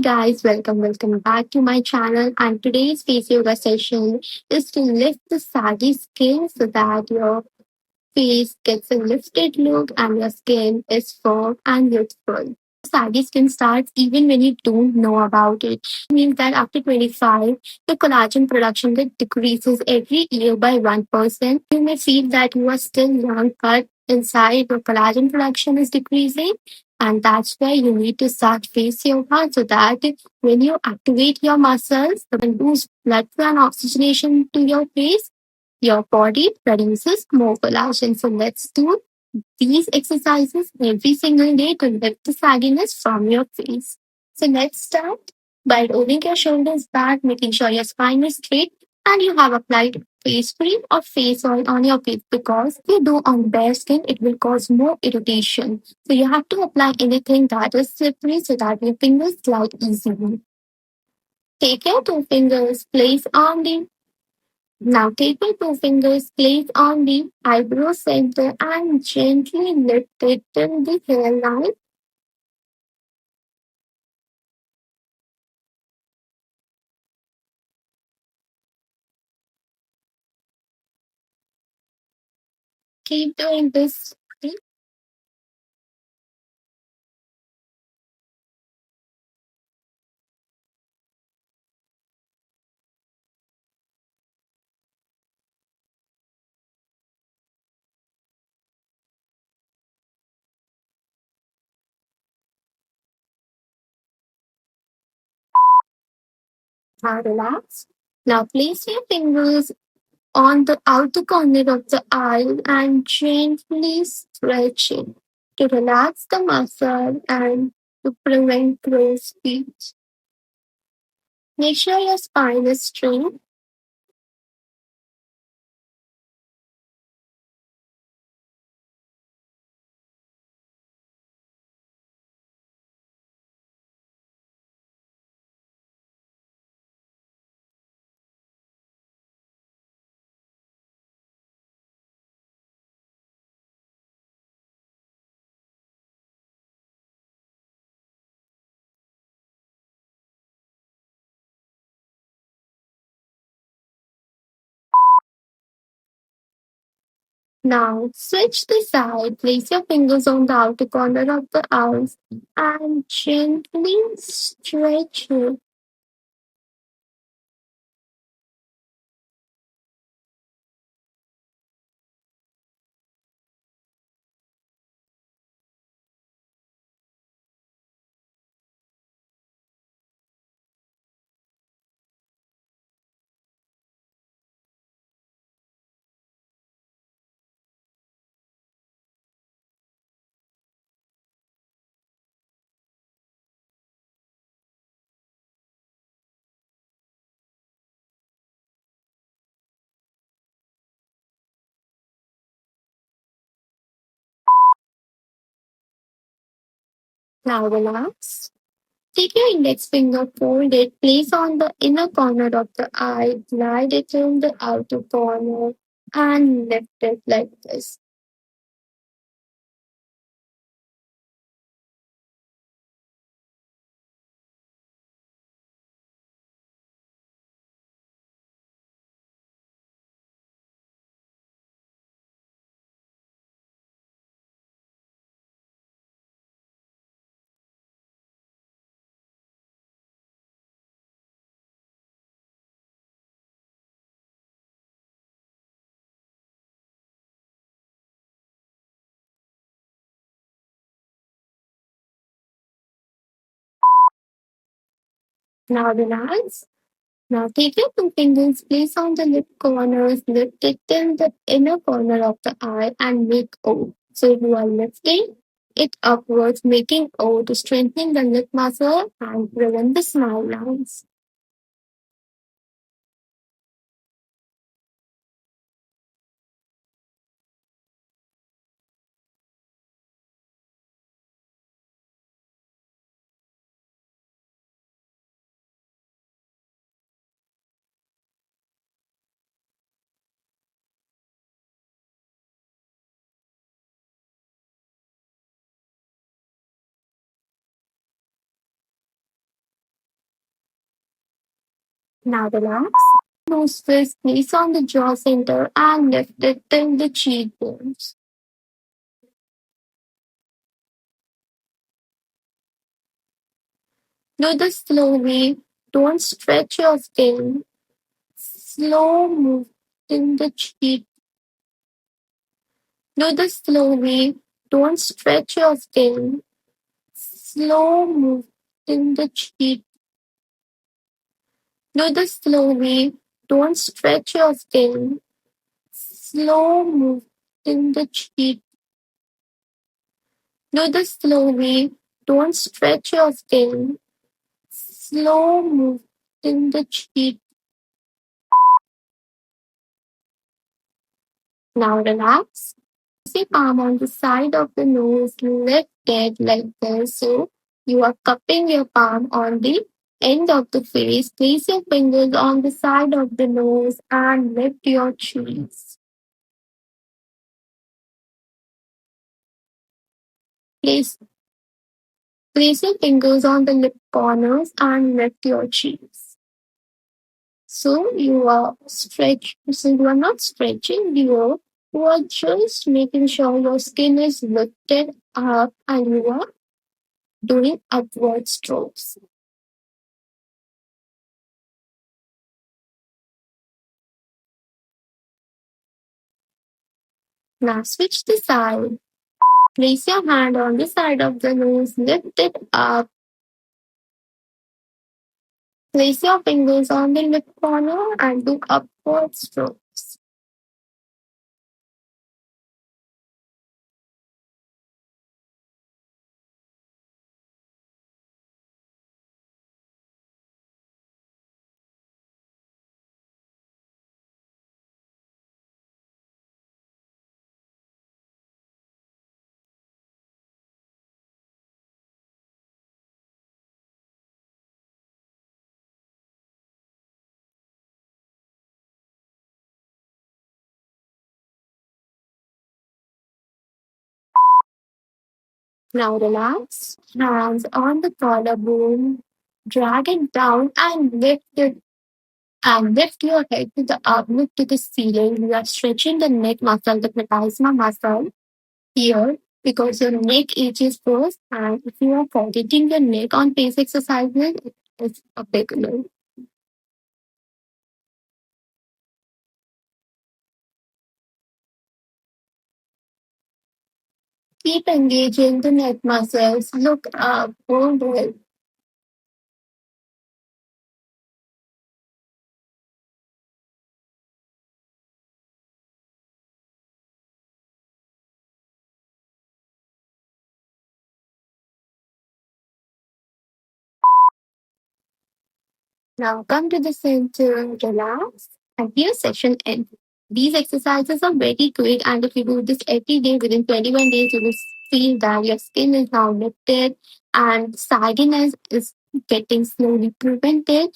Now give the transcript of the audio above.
guys, welcome back to my channel. And today's face yoga session is to lift the saggy skin so that your face gets a lifted look and your skin is firm and youthful. Saggy skin starts even when you don't know about it. It means that after 25, the collagen production that decreases every year by 1%. You may feel that you are still young, but inside your collagen production is decreasing. And that's why you need to start face yoga so that when you activate your muscles and boost blood flow and oxygenation to your face, your body produces more collagen. So let's do these exercises every single day to lift the sagginess from your face. So let's start by rolling your shoulders back, making sure your spine is straight and you have applied face cream or face oil on your face because if you do on bare skin, it will cause more irritation. So you have to apply anything that is slippery so that your fingers slide easily. Take your two fingers, place on the now take your two fingers, place on the eyebrow center and gently lift it till the hairline. Keep doing this. Now relax. Now place your fingers on the outer corner of the eye and gently stretch it to relax the muscle and to prevent crow's feet. Make sure your spine is straight. Now switch the side, place your fingers on the outer corner of the eyes and gently stretch it. Now relax. Take your index finger, fold it, place on the inner corner of the eye, glide it in the outer corner, and lift it like this. Now relax. Now take your two fingers, place on the lip corners, lift it till the inner corner of the eye and make O. So you are lifting it upwards, making O to strengthen the lip muscle and prevent the smile lines. Now relax. Nose twist, place on the jaw center and lift it till the cheekbones. Do this slowly. Don't stretch your skin. Slow move till the cheek. Do this slowly. Don't stretch your skin. Slow move till the cheek. Do this slowly. Don't stretch your skin. Slow move till the cheek. Do this slowly. Don't stretch your skin. Slow move till the cheek. Now relax. Place your palm on the side of the nose, lift it like this. So you are cupping your palm on the end of the face. Place your fingers on the side of the nose and lift your cheeks. Place, place your fingers on the lip corners and lift your cheeks. So you are not stretching, you are just making sure your skin is lifted up and you are doing upward strokes. Now switch the side. Place your hand on the side of the nose, lift it up. Place your fingers on the lip corner and do upward strokes. Now relax. Hands on the collarbone. Drag it down and lift your head to the upward to the ceiling. You are stretching the neck muscle, the platysma muscle here because your neck ages first. And if you are forgetting your neck on pace exercises, it's a big no. Keep engaging the neck muscles. Look up. Hold it. Now come to the center, relax, and here session ends. These exercises are very quick, and if you do this every day within 21 days, you will feel that your skin is now lifted and sagginess is getting slowly prevented.